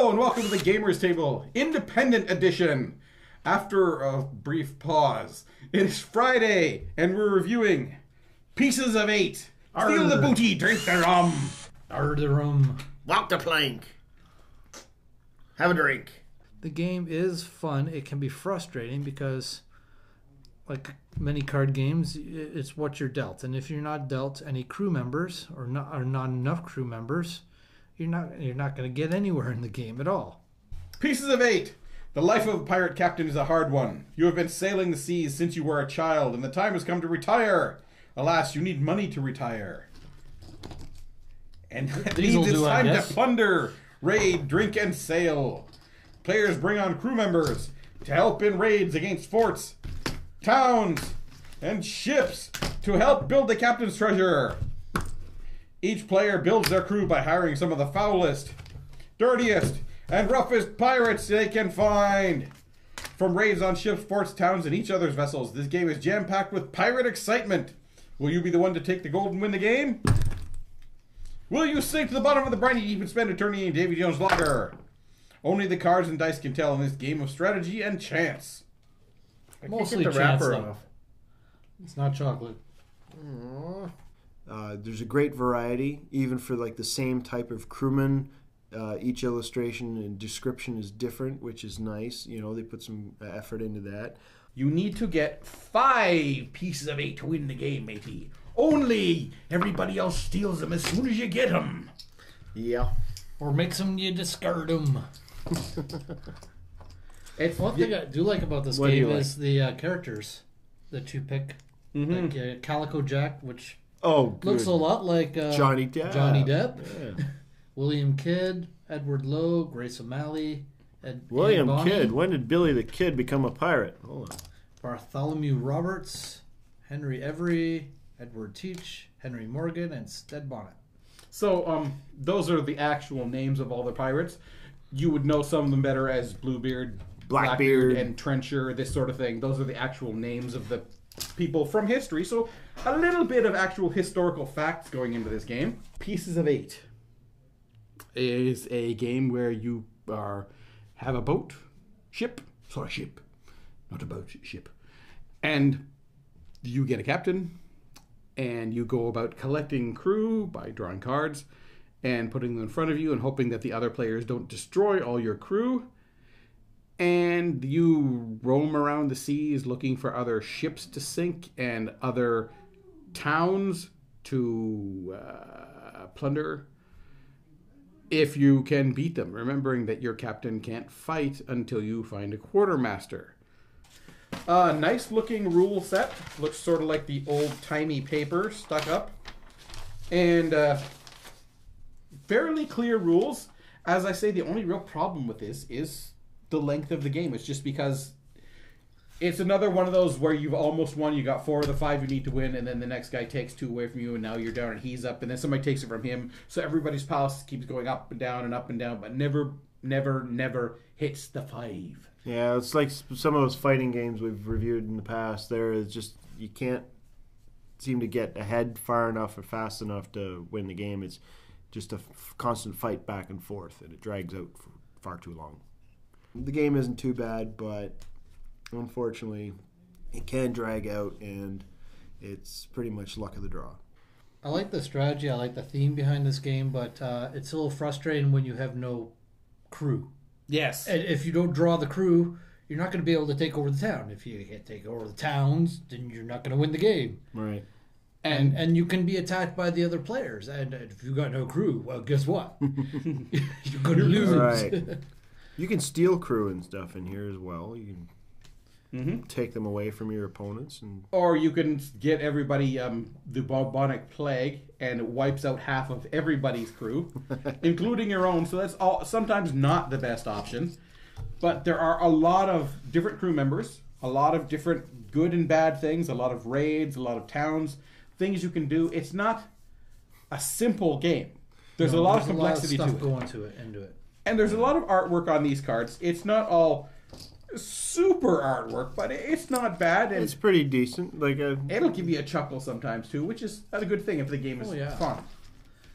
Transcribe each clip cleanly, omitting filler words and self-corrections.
Hello and welcome to the Gamers Table, Independent Edition. After a brief pause, it is Friday and we're reviewing Pieces of Eight. Steal the booty, drink the rum. The rum. Walk the plank. Have a drink. The game is fun. It can be frustrating because, like many card games, it's what you're dealt. And if you're not dealt any crew members or not enough crew members, you're not going to get anywhere in the game at all. Pieces of Eight. The life of a pirate captain is a hard one. You have been sailing the seas since you were a child, and the time has come to retire. Alas, you need money to retire. And it means it's time to plunder, raid, drink, and sail. Players bring on crew members to help in raids against forts, towns, and ships to help build the captain's treasure. Each player builds their crew by hiring some of the foulest, dirtiest, and roughest pirates they can find. From raids on ships, forts, towns, and each other's vessels, this game is jam-packed with pirate excitement. Will you be the one to take the gold and win the game? Will you sink to the bottom of the briny deep and spend eternity in Davy Jones' locker? Only the cards and dice can tell in this game of strategy and chance. Mostly the wrapper off. It's not chocolate. There's a great variety, even for like the same type of crewman. Each illustration and description is different, which is nice. You know, they put some effort into that. You need to get 5 pieces of 8 to win the game, matey. Only everybody else steals them as soon as you get them. Yeah. Or makes them you discard them. One thing I do like about this game is the characters that you pick. Mm-hmm. Like Calico Jack, which looks a lot like Johnny Depp. Yeah. William Kidd, Edward Lowe, Grace O'Malley, William Kidd. When did Billy the Kid become a pirate? Hold on. Bartholomew Roberts, Henry Every, Edward Teach, Henry Morgan, and Stead Bonnet. So, those are the actual names of all the pirates. You would know some of them better as Bluebeard, Blackbeard, and Trencher, this sort of thing. Those are the actual names of the people from history. So, a little bit of actual historical facts going into this game. Pieces of Eight is a game where you have a boat, ship, not a boat, ship, and you get a captain, and you go about collecting crew by drawing cards and putting them in front of you and hoping that the other players don't destroy all your crew. And you roam around the seas looking for other ships to sink and other towns to plunder if you can beat them, remembering that your captain can't fight until you find a quartermaster. Nice looking rule set. Looks sort of like the old-timey paper stuck up. And fairly clear rules. As I say, the only real problem with this is the length of the game. It's just because it's another one of those where you've almost won. You got 4 of the 5 you need to win, and then the next guy takes 2 away from you, and now you're down and he's up, and then somebody takes it from him. So everybody's palace keeps going up and down, but never hits the 5. Yeah, it's like some of those fighting games we've reviewed in the past. There is just, you can't seem to get ahead far enough or fast enough to win the game. It's just a constant fight back and forth, and it drags out for far too long. The game isn't too bad, but unfortunately, it can drag out, and it's pretty much luck of the draw. I like the strategy. I like the theme behind this game, but it's a little frustrating when you have no crew. Yes. And if you don't draw the crew, you're not going to be able to take over the town. If you can't take over the towns, then you're not going to win the game. Right. And you can be attacked by the other players. And if you got no crew, well, guess what? You're going to lose. Right. You can steal crew and stuff in here as well. You can take them away from your opponents, or you can get everybody the bubonic plague, and it wipes out half of everybody's crew, including your own. So that's all sometimes not the best option. But there are a lot of different crew members, a lot of different good and bad things, a lot of raids, a lot of towns, things you can do. It's not a simple game. There's a lot of complexity to it. Into it. And there's a lot of artwork on these cards. It's not all super artwork, but it's not bad. And it's pretty decent. It'll give you a chuckle sometimes too, which is a good thing if the game is fun.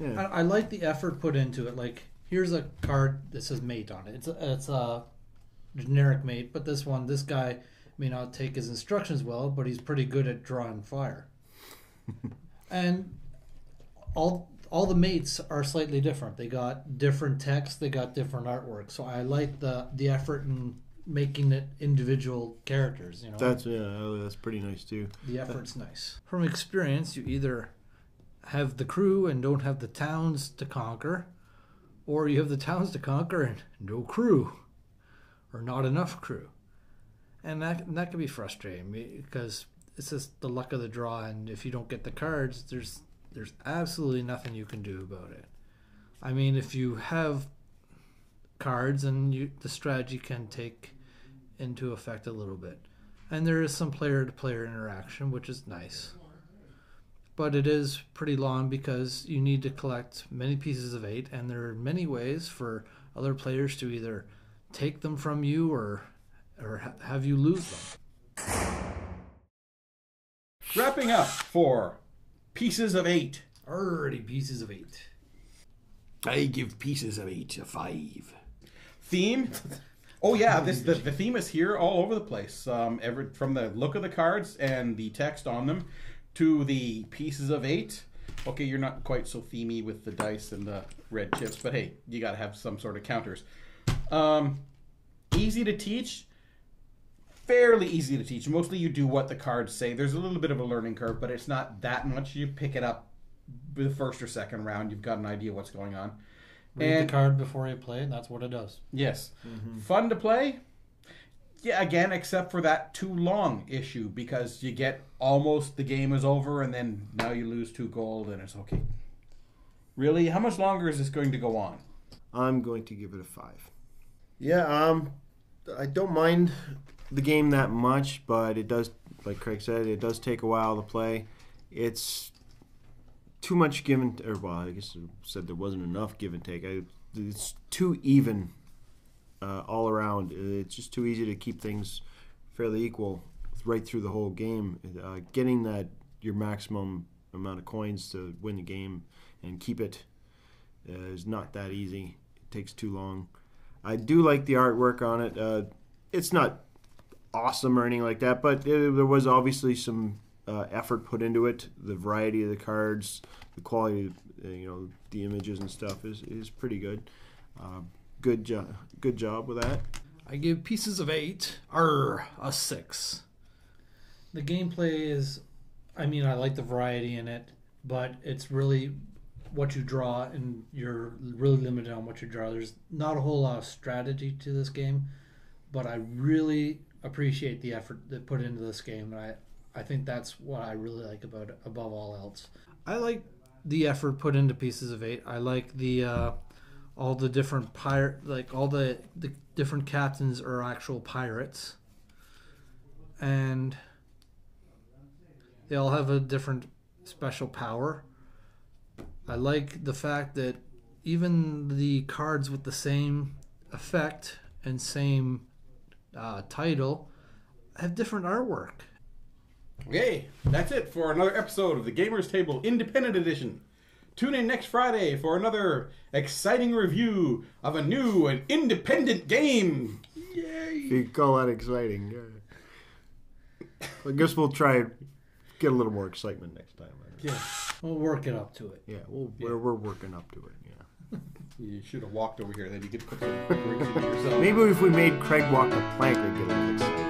Yeah. I like the effort put into it. Like, here's a card that says mate on it. It's a generic mate, but this guy may not take his instructions well, but he's pretty good at drawing fire. And all the mates are slightly different. They got different text, they got different artwork. So I like the effort in making it individual characters, you know. That's pretty nice too. The effort's nice. From experience, you either have the crew and don't have the towns to conquer, or you have the towns to conquer and no crew, or not enough crew. And that can be frustrating because it's just the luck of the draw, and if you don't get the cards, there's absolutely nothing you can do about it. I mean, if you have cards, and the strategy can take into effect a little bit. And there is some player-to-player interaction, which is nice. But it is pretty long because you need to collect many pieces of 8, and there are many ways for other players to either take them from you or have you lose them. Wrapping up for Pieces of 8. Already Pieces of 8. I give Pieces of 8 a 5. Theme? Oh yeah, the theme is here all over the place. From the look of the cards and the text on them to the Pieces of 8. Okay, you're not quite so themey with the dice and the red chips, but hey, you gotta have some sort of counters. Easy to teach. Fairly easy to teach. Mostly you do what the cards say. There's a little bit of a learning curve, but it's not that much. You pick it up the first or second round. You've got an idea what's going on. Read the card before you play, and that's what it does. Yes. Mm-hmm. Fun to play? Yeah, again, except for that too long issue, because you get almost the game is over, and then now you lose 2 gold, and it's okay. Really? How much longer is this going to go on? I'm going to give it a 5. Yeah, I don't mind the game that much, but it does, like Craig said, it does take a while to play. It's too much give and I guess I said there wasn't enough give and take. It's too even all around. It's just too easy to keep things fairly equal right through the whole game. Getting your maximum amount of coins to win the game and keep it is not that easy. It takes too long. I do like the artwork on it. It's not awesome or anything like that, but there was obviously some effort put into it. The variety of the cards, the quality, the images and stuff is pretty good. Good job with that. I give Pieces of 8 a 6. The gameplay is, I like the variety in it, but it's really what you draw, and you're really limited on what you draw. There's not a whole lot of strategy to this game, but I really appreciate the effort that put into this game, and I think that's what I really like about it above all else. I like the effort put into Pieces of 8. I like the all the different all the different captains are actual pirates, and they all have a different special power. I like the fact that even the cards with the same effect and same title have different artwork. Okay, that's it for another episode of the Gamers Table Independent Edition. Tune in next Friday for another exciting review of a new and independent game. Yay! You call that exciting. I guess we'll try and get a little more excitement next time. Yeah, we'll work it up to it. Yeah, we're working up to it. Yeah. You should have walked over here, then you could put some drinks into yourself. Maybe if we made Craig walk the plank, we'd get a little excited.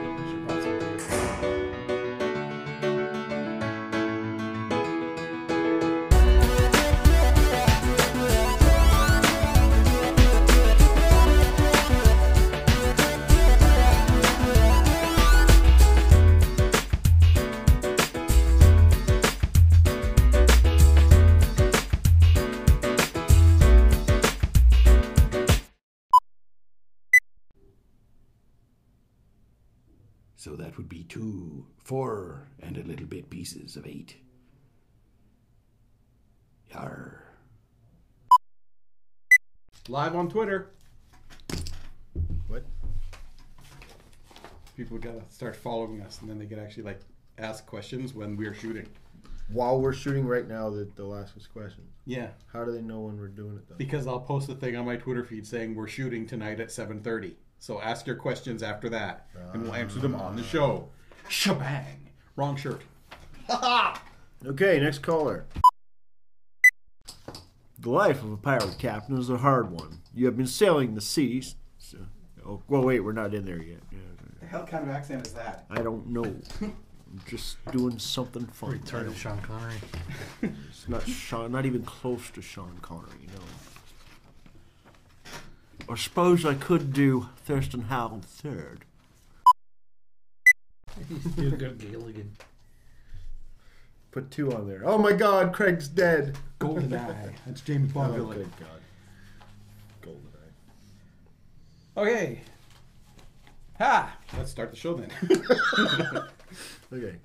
So that would be 2, 4, and a little bit pieces of 8. Yarr. Live on Twitter. What? People gotta start following us, and then they can actually ask questions when we're shooting. While we're shooting right now, they'll ask us questions. Yeah. How do they know when we're doing it, though? Because I'll post a thing on my Twitter feed saying we're shooting tonight at 7:30. So ask your questions after that, and we'll answer them on the show. Shebang! Wrong shirt. Okay, next caller. The life of a pirate captain is a hard one. You have been sailing the seas. Wait, we're not in there yet. What the hell kind of accent is that? I don't know. I'm just doing something fun. Retarded Sean Connery. It's not even close to Sean Connery, no. I suppose I could do Thurston Howell III. Do a good Gilligan. Put 2 on there. Oh my God, Craig's dead. GoldenEye. That's James Bond villain. Good God. GoldenEye. Okay. Ha! Let's start the show then. Okay.